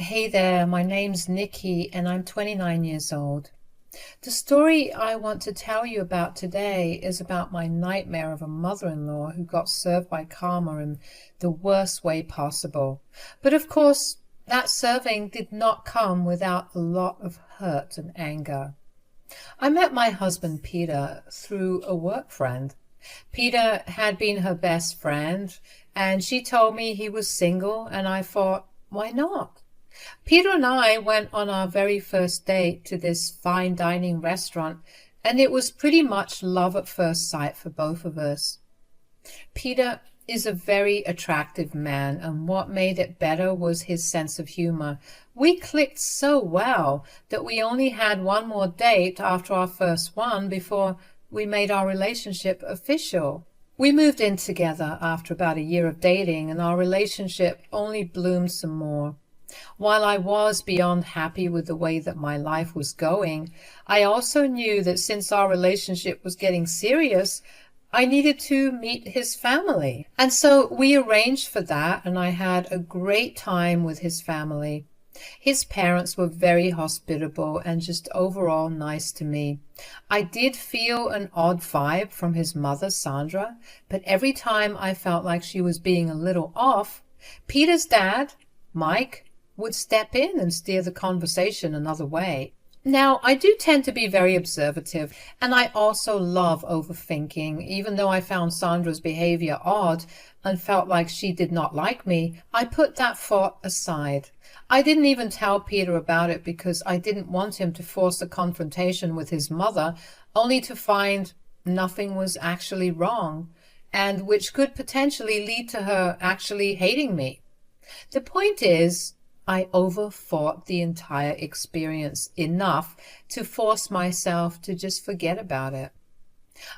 Hey there, my name's Nikki and I'm 29 years old. The story I want to tell you about today is about my nightmare of a mother-in-law who got served by karma in the worst way possible. But of course, that serving did not come without a lot of hurt and anger. I met my husband Peter through a work friend. Peter had been her best friend, and she told me he was single, and I thought, why not? Peter and I went on our very first date to this fine dining restaurant, and it was pretty much love at first sight for both of us. Peter is a very attractive man, and what made it better was his sense of humor. We clicked so well that we only had one more date after our first one before we made our relationship official. We moved in together after about a year of dating, and our relationship only bloomed some more. While I was beyond happy with the way that my life was going, I also knew that since our relationship was getting serious, I needed to meet his family. And so we arranged for that, and I had a great time with his family. His parents were very hospitable and just overall nice to me. I did feel an odd vibe from his mother, Sandra, but every time I felt like she was being a little off, Peter's dad, Mike, would step in and steer the conversation another way. Now, I do tend to be very observative, and I also love overthinking. Even though I found Sandra's behavior odd and felt like she did not like me, I put that thought aside. I didn't even tell Peter about it because I didn't want him to force a confrontation with his mother, only to find nothing was actually wrong, and which could potentially lead to her actually hating me. The point is, I overthought the entire experience enough to force myself to just forget about it.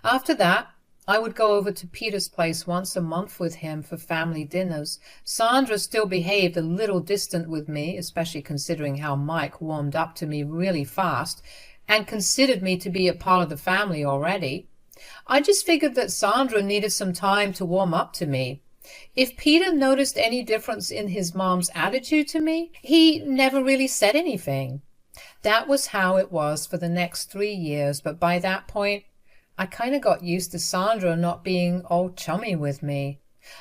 After that, I would go over to Peter's place once a month with him for family dinners. Sandra still behaved a little distant with me, especially considering how Mike warmed up to me really fast and considered me to be a part of the family already. I just figured that Sandra needed some time to warm up to me. If Peter noticed any difference in his mom's attitude to me, he never really said anything. That was how it was for the next 3 years, but by that point, I kind of got used to Sandra not being all chummy with me.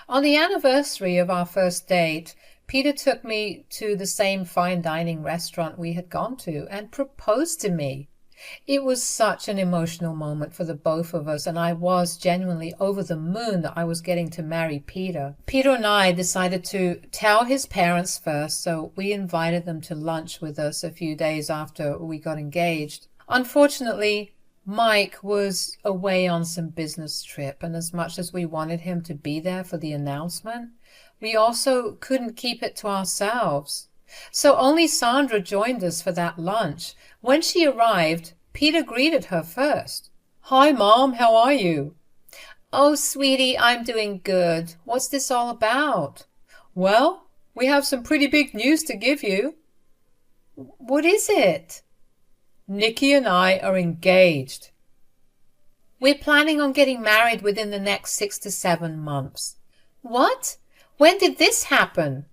On the anniversary of our first date, Peter took me to the same fine dining restaurant we had gone to and proposed to me. It was such an emotional moment for the both of us, and I was genuinely over the moon that I was getting to marry Peter. Peter and I decided to tell his parents first, so we invited them to lunch with us a few days after we got engaged. Unfortunately, Mike was away on some business trip, and as much as we wanted him to be there for the announcement, we also couldn't keep it to ourselves. So only Sandra joined us for that lunch. When she arrived, Peter greeted her first. "Hi, Mom, how are you?" "Oh, sweetie, I'm doing good. What's this all about?" "Well, we have some pretty big news to give you." "What is it?" "Nikki and I are engaged." "We're planning on getting married within the next 6 to 7 months." "What? When did this happen?"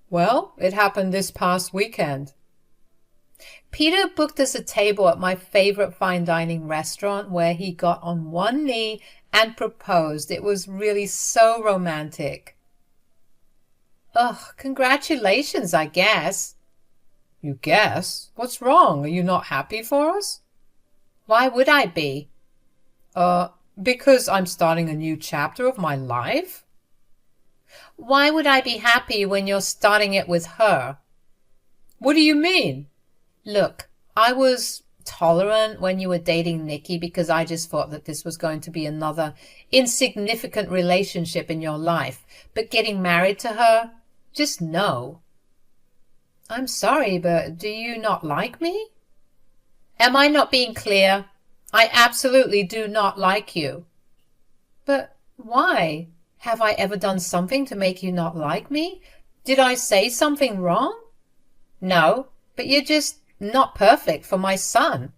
"Well, it happened this past weekend." Peter booked us a table at my favorite fine dining restaurant where he got on one knee and proposed. It was really so romantic. "Ugh, congratulations, I guess." "You guess? What's wrong? Are you not happy for us?" "Why would I be?" Because I'm starting a new chapter of my life." "Why would I be happy when you're starting it with her?" "What do you mean?" "Look, I was tolerant when you were dating Nikki because I just thought that this was going to be another insignificant relationship in your life. But getting married to her, just no." "I'm sorry, but do you not like me?" "Am I not being clear? I absolutely do not like you." "But why? Have I ever done something to make you not like me? Did I say something wrong?" "No, but you're just not perfect for my son."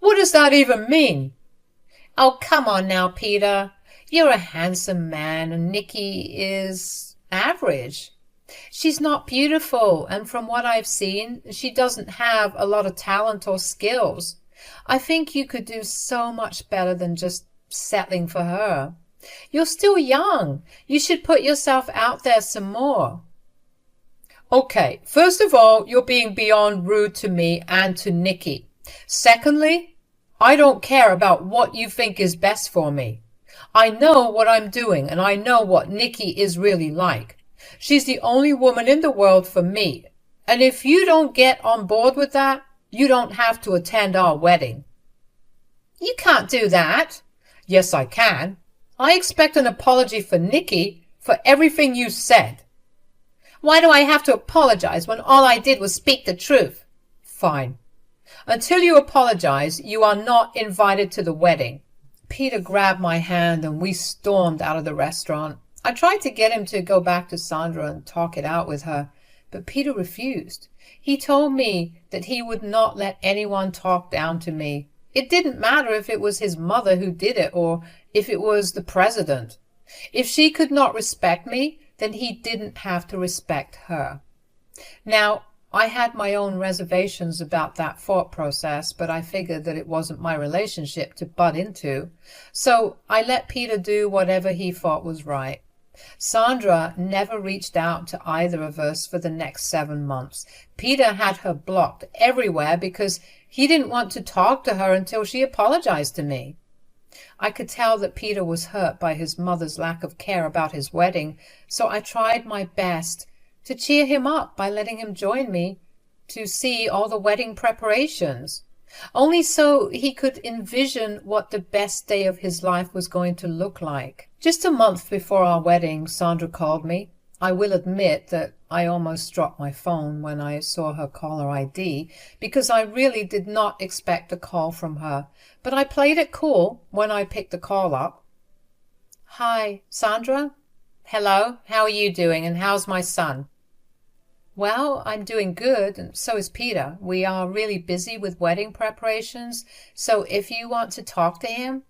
"What does that even mean?" "Oh, come on now, Peter. You're a handsome man and Nikki is average. She's not beautiful, and from what I've seen, she doesn't have a lot of talent or skills. I think you could do so much better than just settling for her. You're still young. You should put yourself out there some more. Okay, first of all, you're being beyond rude to me and to Nikki. Secondly, I don't care about what you think is best for me. I know what I'm doing, and I know what Nikki is really like. She's the only woman in the world for me, and if you don't get on board with that, you don't have to attend our wedding. You can't do that. Yes, I can. I expect an apology for Nikki for everything you said. Why do I have to apologize when all I did was speak the truth? Fine. Until you apologize, you are not invited to the wedding. Peter grabbed my hand and we stormed out of the restaurant. I tried to get him to go back to Sandra and talk it out with her, but Peter refused. He told me that he would not let anyone talk down to me. It didn't matter if it was his mother who did it or if it was the president. If she could not respect me, then he didn't have to respect her. Now, I had my own reservations about that thought process, but I figured that it wasn't my relationship to butt into. So I let Peter do whatever he thought was right. Sandra never reached out to either of us for the next 7 months. Peter had her blocked everywhere because he didn't want to talk to her until she apologized to me. I could tell that Peter was hurt by his mother's lack of care about his wedding, so I tried my best to cheer him up by letting him join me to see all the wedding preparations, only so he could envision what the best day of his life was going to look like. Just a month before our wedding, Sandra called me. I will admit that I almost dropped my phone when I saw her caller ID because I really did not expect a call from her, but I played it cool when I picked the call up. Hi, Sandra? Hello, how are you doing and how's my son? Well, I'm doing good, and so is Peter. We are really busy with wedding preparations, so if you want to talk to him...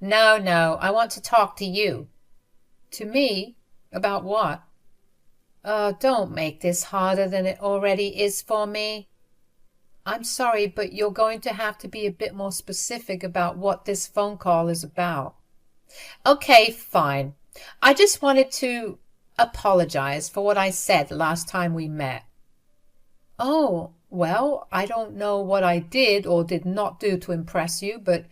No, I want to talk to you. To me? About what? Don't make this harder than it already is for me. I'm sorry, but you're going to have to be a bit more specific about what this phone call is about. Okay, fine. I just wanted to apologize for what I said last time we met. Oh, well, I don't know what I did or did not do to impress you, but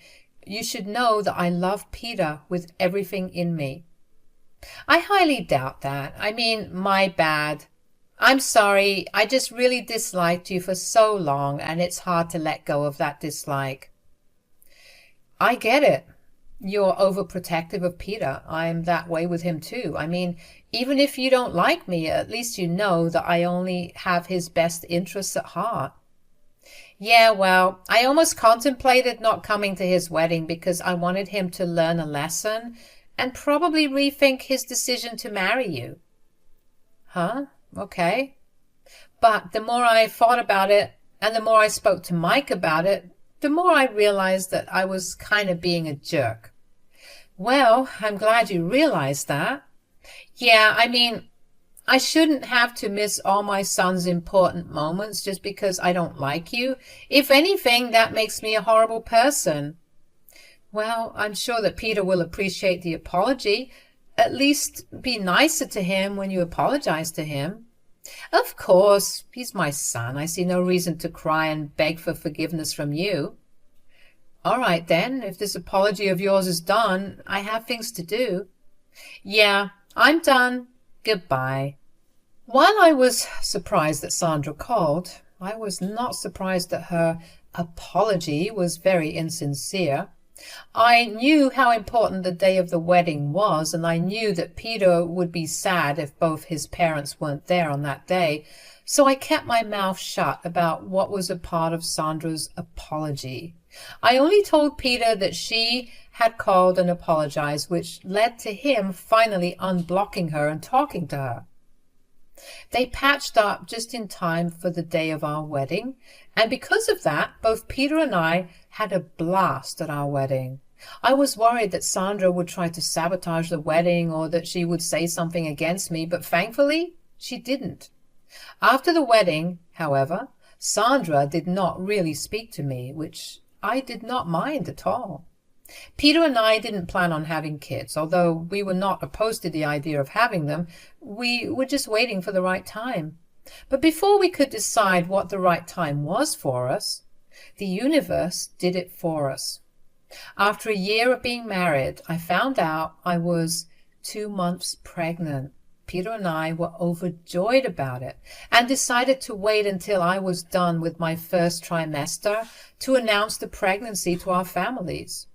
you should know that I love Peter with everything in me. I highly doubt that. I mean, my bad. I'm sorry. I just really disliked you for so long, and it's hard to let go of that dislike. I get it. You're overprotective of Peter. I'm that way with him too. I mean, even if you don't like me, at least you know that I only have his best interests at heart. Yeah, well, I almost contemplated not coming to his wedding because I wanted him to learn a lesson and probably rethink his decision to marry you. Huh? Okay. But the more I thought about it and the more I spoke to Mike about it, the more I realized that I was kind of being a jerk. Well, I'm glad you realized that. Yeah, I mean, I shouldn't have to miss all my son's important moments just because I don't like you. If anything, that makes me a horrible person. Well, I'm sure that Peter will appreciate the apology. At least be nicer to him when you apologize to him. Of course, he's my son. I see no reason to cry and beg for forgiveness from you. All right, then, if this apology of yours is done, I have things to do. Yeah, I'm done. Goodbye. While I was surprised that Sandra called, I was not surprised that her apology was very insincere. I knew how important the day of the wedding was, and I knew that Peter would be sad if both his parents weren't there on that day, so I kept my mouth shut about what was a part of Sandra's apology. I only told Peter that she had called and apologized, which led to him finally unblocking her and talking to her. They patched up just in time for the day of our wedding, and because of that, both Peter and I had a blast at our wedding. I was worried that Sandra would try to sabotage the wedding or that she would say something against me, but thankfully, She didn't. After the wedding, however, Sandra did not really speak to me, which I did not mind at all. Peter and I didn't plan on having kids, although we were not opposed to the idea of having them. We were just waiting for the right time. But before we could decide what the right time was for us, the universe did it for us. After a year of being married, I found out I was 2 months pregnant. Peter and I were overjoyed about it and decided to wait until I was done with my first trimester to announce the pregnancy to our families.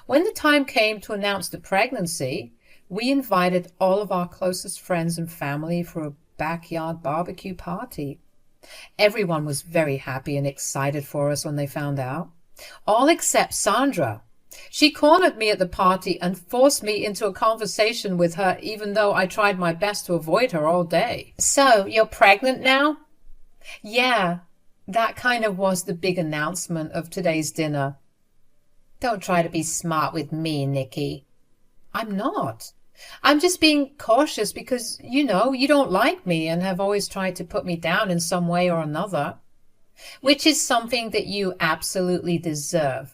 When the time came to announce the pregnancy, we invited all of our closest friends and family for a backyard barbecue party. Everyone was very happy and excited for us when they found out, all except Sandra. She cornered me at the party and forced me into a conversation with her, even though I tried my best to avoid her all day. "So, you're pregnant now?" Yeah, that kind of was the big announcement of today's dinner. "Don't try to be smart with me, Nikki." "I'm not. I'm just being cautious because, you don't like me and have always tried to put me down in some way or another." "Which is something that you absolutely deserve.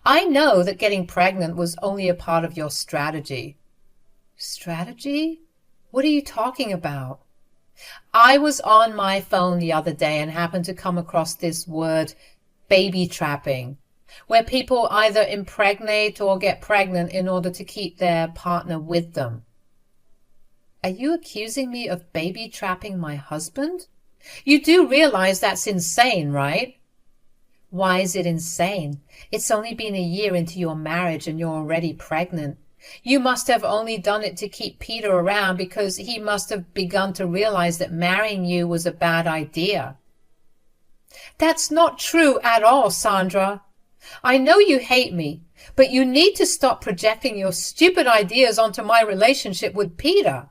I know that getting pregnant was only a part of your strategy." "Strategy? What are you talking about?" "I was on my phone the other day and happened to come across this word, baby trapping, where people either impregnate or get pregnant in order to keep their partner with them." "Are you accusing me of baby trapping my husband? You do realize that's insane, right?" "Why is it insane? It's only been a year into your marriage and you're already pregnant. You must have only done it to keep Peter around because he must have begun to realize that marrying you was a bad idea." "That's not true at all, Sandra. I know you hate me, but you need to stop projecting your stupid ideas onto my relationship with Peter."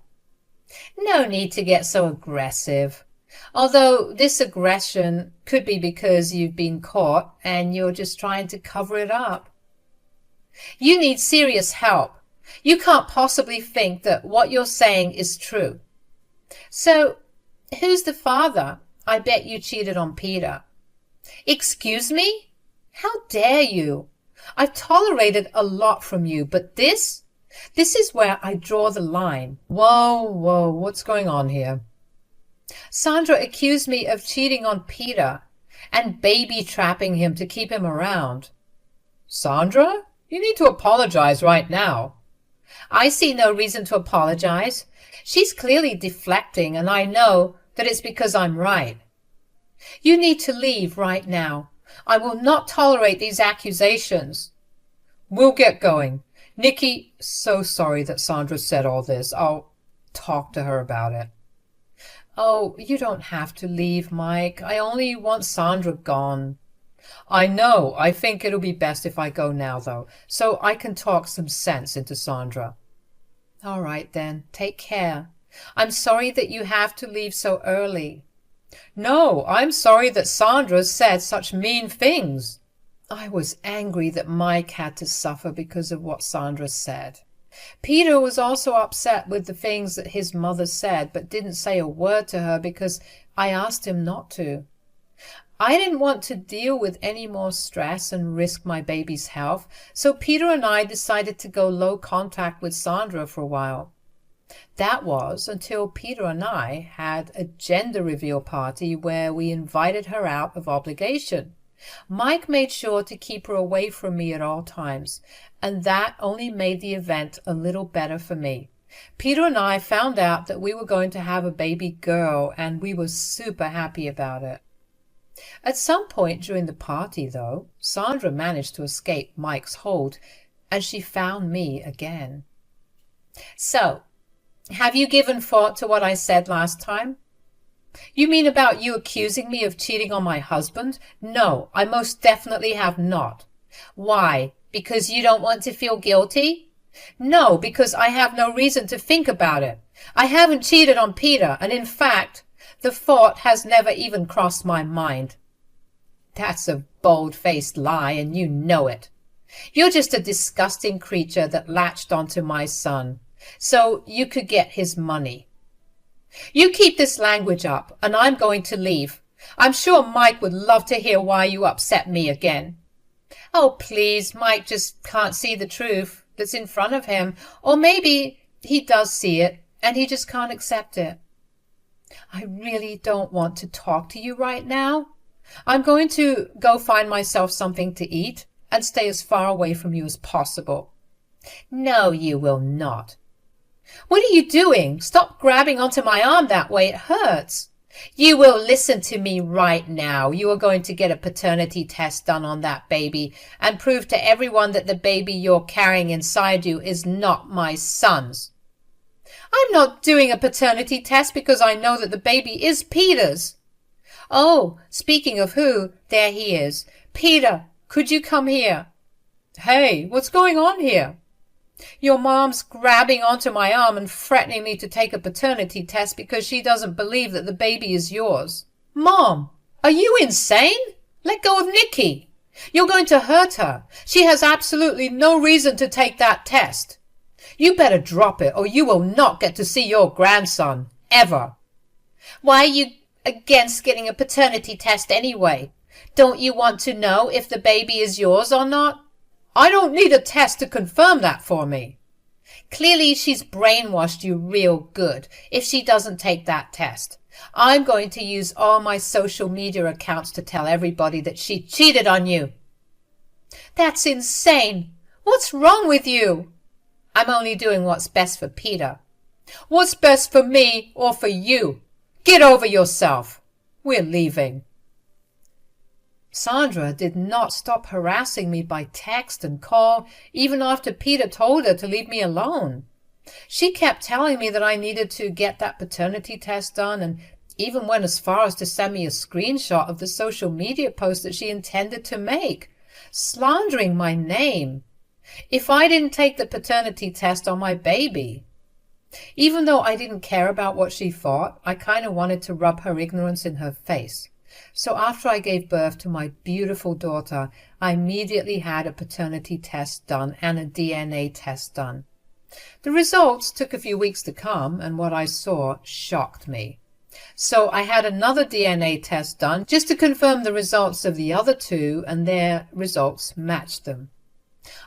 "No need to get so aggressive. Although this aggression could be because you've been caught and you're just trying to cover it up. You need serious help. You can't possibly think that what you're saying is true. So, who's the father? I bet you cheated on Peter." "Excuse me? How dare you? I've tolerated a lot from you, but this is where I draw the line." Whoa, what's going on here? "Sandra accused me of cheating on Peter and baby trapping him to keep him around." "Sandra, you need to apologize right now." "I see no reason to apologize. She's clearly deflecting, and I know that it's because I'm right." "You need to leave right now. I will not tolerate these accusations." "We'll get going. Nikki, so sorry that Sandra said all this. I'll talk to her about it." "Oh, you don't have to leave, Mike. I only want Sandra gone." "I know. I think it'll be best if I go now, though, so I can talk some sense into Sandra." "All right, then. Take care. I'm sorry that you have to leave so early." "No, I'm sorry that Sandra said such mean things." I was angry that Mike had to suffer because of what Sandra said. Peter was also upset with the things that his mother said, but didn't say a word to her because I asked him not to. I didn't want to deal with any more stress and risk my baby's health, so Peter and I decided to go low contact with Sandra for a while. That was until Peter and I had a gender reveal party where we invited her out of obligation. Mike made sure to keep her away from me at all times, and that only made the event a little better for me. Peter and I found out that we were going to have a baby girl, and we were super happy about it. At some point during the party, though, Sandra managed to escape Mike's hold, and she found me again. "So, have you given thought to what I said last time?" "You mean about you accusing me of cheating on my husband?" "No, I most definitely have not." "Why? Because you don't want to feel guilty?" "No, because I have no reason to think about it. I haven't cheated on Peter, and in fact, the thought has never even crossed my mind." "That's a bold-faced lie, and you know it. You're just a disgusting creature that latched onto my son, so you could get his money." You keep this language up, and I'm going to leave. I'm sure Mike would love to hear why you upset me again. Oh, please, Mike just can't see the truth that's in front of him. Or maybe he does see it, and he just can't accept it. I really don't want to talk to you right now. I'm going to go find myself something to eat and stay as far away from you as possible. No, you will not. What are you doing? Stop grabbing onto my arm that way. It hurts. You will listen to me right now. You are going to get a paternity test done on that baby and prove to everyone that the baby you're carrying inside you is not my son's. I'm not doing a paternity test because I know that the baby is Peter's. Oh, speaking of who, there he is. Peter, could you come here? Hey, what's going on here? Your mom's grabbing onto my arm and threatening me to take a paternity test because she doesn't believe that the baby is yours. Mom, are you insane? Let go of Nikki. You're going to hurt her. She has absolutely no reason to take that test. You better drop it or you will not get to see your grandson, ever. Why are you against getting a paternity test anyway? Don't you want to know if the baby is yours or not? I don't need a test to confirm that for me. Clearly she's brainwashed you real good if she doesn't take that test. I'm going to use all my social media accounts to tell everybody that she cheated on you. That's insane. What's wrong with you? I'm only doing what's best for Peter. What's best for me or for you? Get over yourself. We're leaving. Sandra did not stop harassing me by text and call, even after Peter told her to leave me alone. She kept telling me that I needed to get that paternity test done, and even went as far as to send me a screenshot of the social media post that she intended to make, slandering my name if I didn't take the paternity test on my baby. Even though I didn't care about what she thought, I kind of wanted to rub her ignorance in her face. So after I gave birth to my beautiful daughter, I immediately had a paternity test done and a DNA test done. The results took a few weeks to come, and what I saw shocked me. So I had another DNA test done just to confirm the results of the other two, and their results matched them.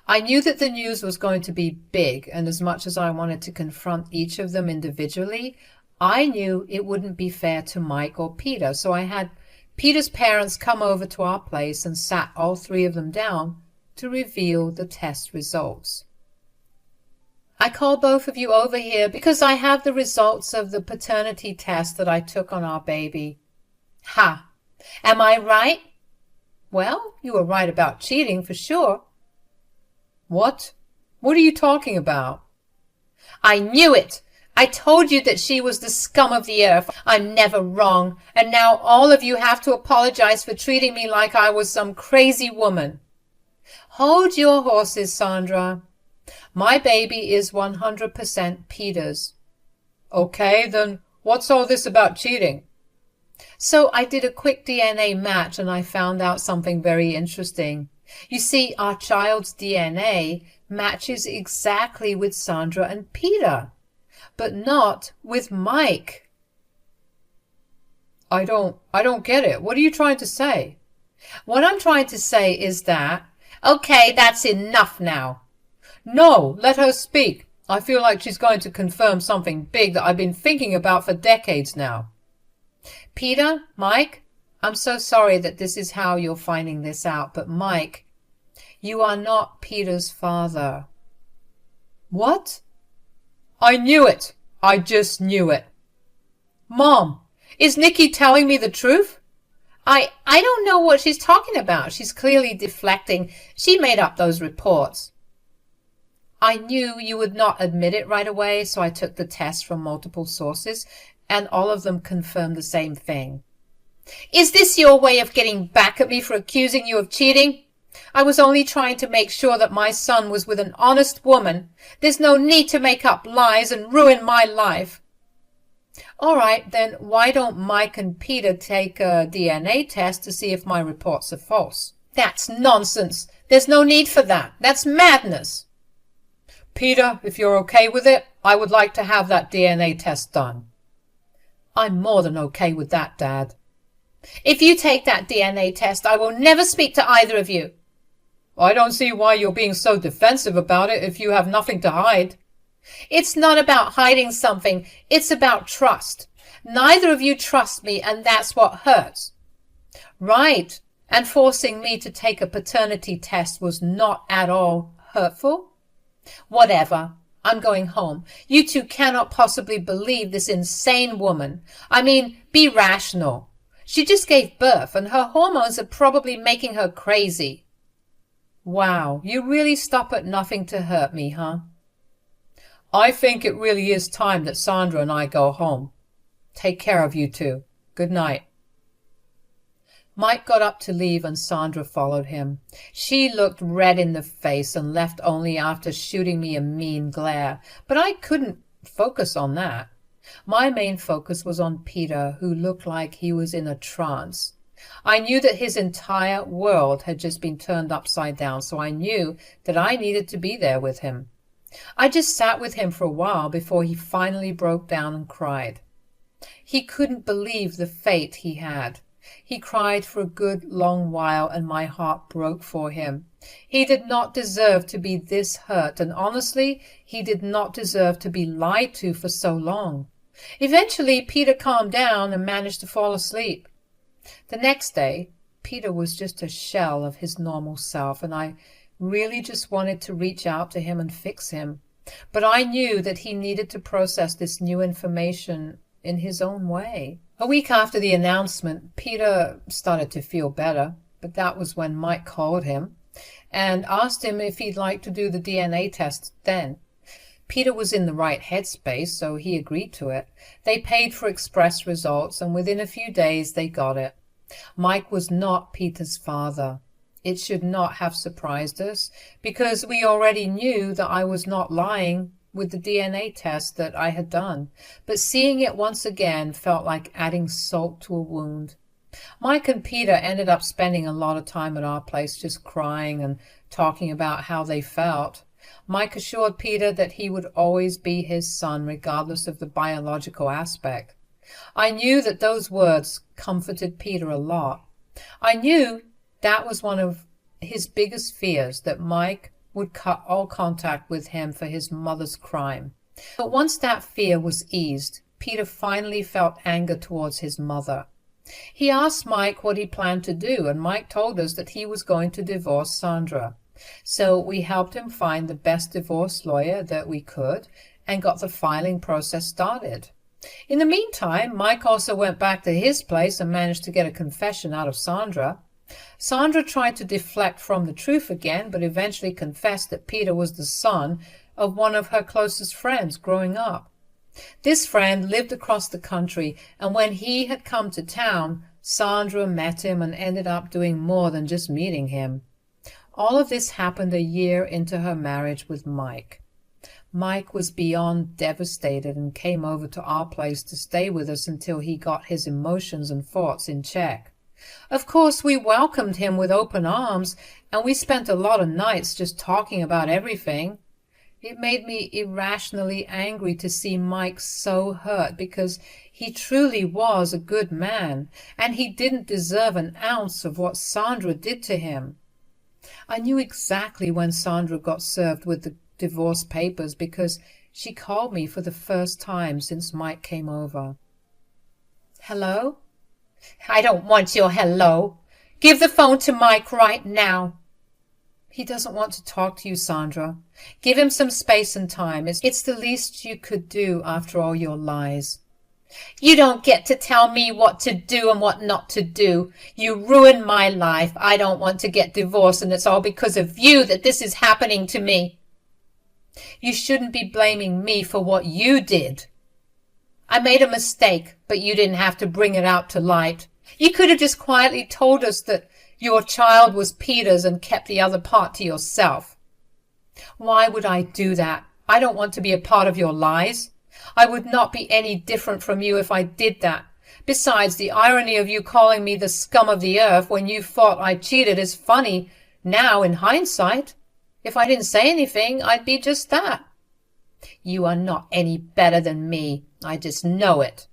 I knew that the news was going to be big, and as much as I wanted to confront each of them individually, I knew it wouldn't be fair to Mike or Peter, so I had Peter's parents come over to our place and sat all three of them down to reveal the test results. I call both of you over here because I have the results of the paternity test that I took on our baby. Ha! Am I right? Well, you were right about cheating for sure. What? What are you talking about? I knew it! I told you that she was the scum of the earth. I'm never wrong. And now all of you have to apologize for treating me like I was some crazy woman. Hold your horses, Sandra. My baby is 100% Peter's. Okay, then what's all this about cheating? So I did a quick DNA match and I found out something very interesting. You see, our child's DNA matches exactly with Sandra and Peter, but not with Mike. I don't get it. What are you trying to say? What I'm trying to say is that... Okay, that's enough now. No, let her speak. I feel like she's going to confirm something big that I've been thinking about for decades now. Peter, Mike, I'm so sorry that this is how you're finding this out, but Mike, you are not Peter's father. What? I knew it. I just knew it. Mom, is Nikki telling me the truth? I don't know what she's talking about. She's clearly deflecting. She made up those reports. I knew you would not admit it right away, so I took the test from multiple sources, and all of them confirmed the same thing. Is this your way of getting back at me for accusing you of cheating? I was only trying to make sure that my son was with an honest woman. There's no need to make up lies and ruin my life. All right, then why don't Mike and Peter take a DNA test to see if my reports are false? That's nonsense. There's no need for that. That's madness. Peter, if you're okay with it, I would like to have that DNA test done. I'm more than okay with that, Dad. If you take that DNA test, I will never speak to either of you. I don't see why you're being so defensive about it if you have nothing to hide. It's not about hiding something. It's about trust. Neither of you trust me, and that's what hurts. Right. And forcing me to take a paternity test was not at all hurtful? Whatever. I'm going home. You two cannot possibly believe this insane woman. I mean, be rational. She just gave birth, and her hormones are probably making her crazy. Wow, you really stop at nothing to hurt me, huh? I think it really is time that Sandra and I go home. Take care of you two. Good night. Mike got up to leave and Sandra followed him. She looked red in the face and left only after shooting me a mean glare, but I couldn't focus on that. My main focus was on Peter, who looked like he was in a trance. I knew that his entire world had just been turned upside down, so I knew that I needed to be there with him. I just sat with him for a while before he finally broke down and cried. He couldn't believe the fate he had. He cried for a good long while, and my heart broke for him. He did not deserve to be this hurt, and honestly, he did not deserve to be lied to for so long. Eventually, Peter calmed down and managed to fall asleep. The next day, Peter was just a shell of his normal self, and I really just wanted to reach out to him and fix him. But I knew that he needed to process this new information in his own way. A week after the announcement, Peter started to feel better, but that was when Mike called him and asked him if he'd like to do the DNA test then. Peter was in the right headspace, so he agreed to it. They paid for express results, and within a few days they got it. Mike was not Peter's father. It should not have surprised us, because we already knew that I was not lying with the DNA test that I had done. But seeing it once again felt like adding salt to a wound. Mike and Peter ended up spending a lot of time at our place just crying and talking about how they felt. Mike assured Peter that he would always be his son, regardless of the biological aspect. I knew that those words comforted Peter a lot. I knew that was one of his biggest fears, that Mike would cut all contact with him for his mother's crime. But once that fear was eased, Peter finally felt anger towards his mother. He asked Mike what he planned to do, and Mike told us that he was going to divorce Sandra. So we helped him find the best divorce lawyer that we could and got the filing process started. In the meantime, Mike also went back to his place and managed to get a confession out of Sandra. Sandra tried to deflect from the truth again, but eventually confessed that Peter was the son of one of her closest friends growing up. This friend lived across the country, and when he had come to town, Sandra met him and ended up doing more than just meeting him. All of this happened a year into her marriage with Mike. Mike was beyond devastated and came over to our place to stay with us until he got his emotions and thoughts in check. Of course, we welcomed him with open arms, and we spent a lot of nights just talking about everything. It made me irrationally angry to see Mike so hurt, because he truly was a good man, and he didn't deserve an ounce of what Sandra did to him. I knew exactly when Sandra got served with the divorce papers, because she called me for the first time since Mike came over. Hello? I don't want your hello. Give the phone to Mike right now. He doesn't want to talk to you, Sandra. Give him some space and time. It's the least you could do after all your lies. You don't get to tell me what to do and what not to do. You ruined my life. I don't want to get divorced, and it's all because of you that this is happening to me. You shouldn't be blaming me for what you did. I made a mistake, but you didn't have to bring it out to light. You could have just quietly told us that your child was Peter's and kept the other part to yourself. Why would I do that? I don't want to be a part of your lies. I would not be any different from you if I did that. Besides, the irony of you calling me the scum of the earth when you thought I cheated is funny now in hindsight. If I didn't say anything, I'd be just that. You are not any better than me. I just know it.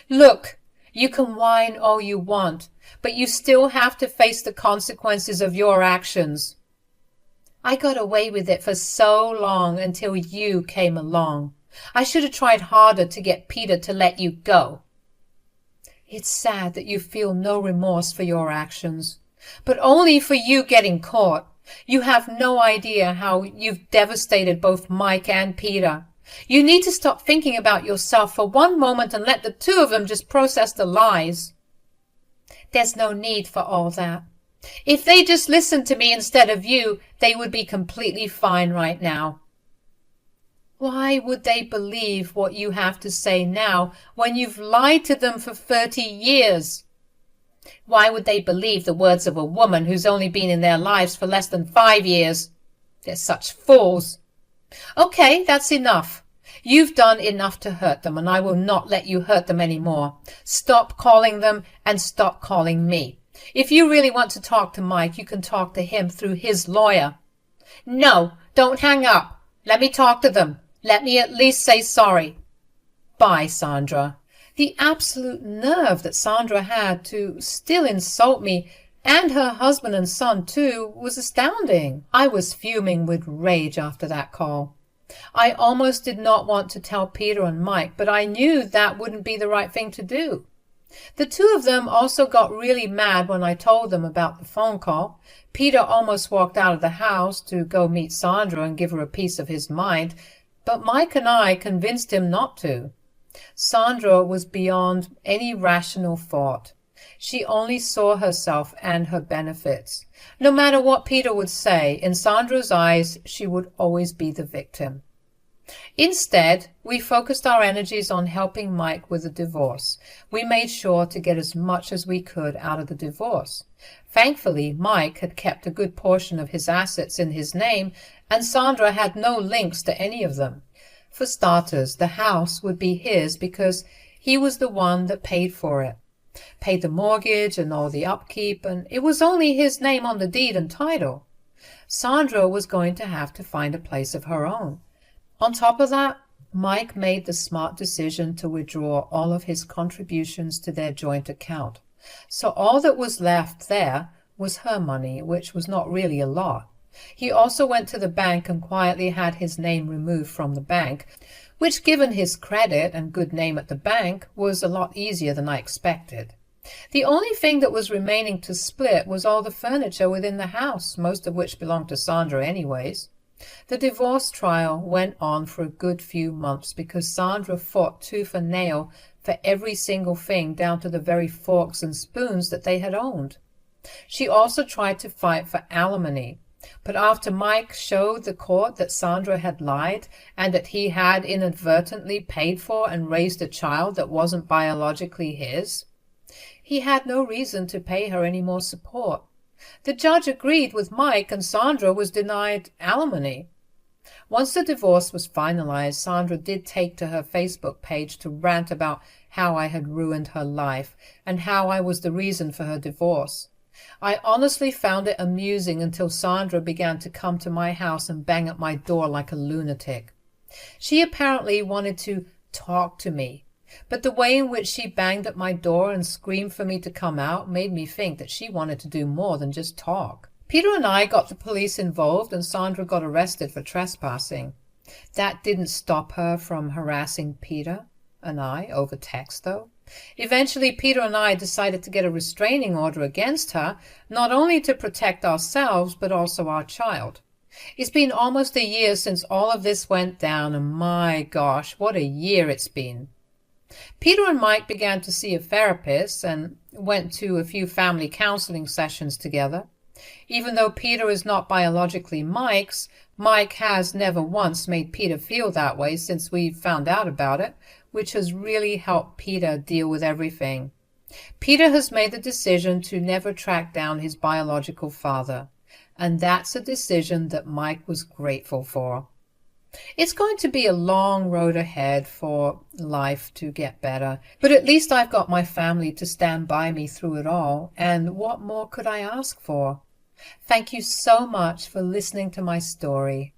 Look, you can whine all you want, but you still have to face the consequences of your actions. I got away with it for so long until you came along. I should have tried harder to get Peter to let you go. It's sad that you feel no remorse for your actions, but only for you getting caught. You have no idea how you've devastated both Mike and Peter. You need to stop thinking about yourself for one moment and let the two of them just process the lies. There's no need for all that. If they just listened to me instead of you, they would be completely fine right now. Why would they believe what you have to say now when you've lied to them for 30 years? Why would they believe the words of a woman who's only been in their lives for less than 5 years? They're such fools. Okay, that's enough. You've done enough to hurt them, and I will not let you hurt them any more. Stop calling them and stop calling me. If you really want to talk to Mike, you can talk to him through his lawyer. No, don't hang up. Let me talk to them. Let me at least say sorry. Bye, Sandra. The absolute nerve that Sandra had to still insult me, and her husband and son too, was astounding. I was fuming with rage after that call. I almost did not want to tell Peter and Mike, but I knew that wouldn't be the right thing to do. The two of them also got really mad when I told them about the phone call. Peter almost walked out of the house to go meet Sandra and give her a piece of his mind, but Mike and I convinced him not to. Sandra was beyond any rational thought. She only saw herself and her benefits. No matter what Peter would say, in Sandra's eyes, she would always be the victim. Instead, we focused our energies on helping Mike with the divorce. We made sure to get as much as we could out of the divorce. Thankfully, Mike had kept a good portion of his assets in his name, and Sandra had no links to any of them. For starters, the house would be his because he was the one that paid for it, paid the mortgage and all the upkeep, and it was only his name on the deed and title. Sandra was going to have to find a place of her own. On top of that, Mike made the smart decision to withdraw all of his contributions to their joint account. So all that was left there was her money, which was not really a lot. He also went to the bank and quietly had his name removed from the bank, which, given his credit and good name at the bank, was a lot easier than I expected. The only thing that was remaining to split was all the furniture within the house, most of which belonged to Sandra anyways. The divorce trial went on for a good few months because Sandra fought tooth and nail for every single thing down to the very forks and spoons that they had owned. She also tried to fight for alimony. But after Mike showed the court that Sandra had lied and that he had inadvertently paid for and raised a child that wasn't biologically his, he had no reason to pay her any more support. The judge agreed with Mike and Sandra was denied alimony. Once the divorce was finalized, Sandra did take to her Facebook page to rant about how I had ruined her life and how I was the reason for her divorce. I honestly found it amusing until Sandra began to come to my house and bang at my door like a lunatic. She apparently wanted to talk to me, but the way in which she banged at my door and screamed for me to come out made me think that she wanted to do more than just talk. Peter and I got the police involved and Sandra got arrested for trespassing. That didn't stop her from harassing Peter and I over text, though. Eventually, Peter and I decided to get a restraining order against her, not only to protect ourselves, but also our child. It's been almost a year since all of this went down, and my gosh, what a year it's been. Peter and Mike began to see a therapist and went to a few family counseling sessions together. Even though Peter is not biologically Mike's, Mike has never once made Peter feel that way since we found out about it, which has really helped Peter deal with everything. Peter has made the decision to never track down his biological father, and that's a decision that Mike was grateful for. It's going to be a long road ahead for life to get better, but at least I've got my family to stand by me through it all, and what more could I ask for? Thank you so much for listening to my story.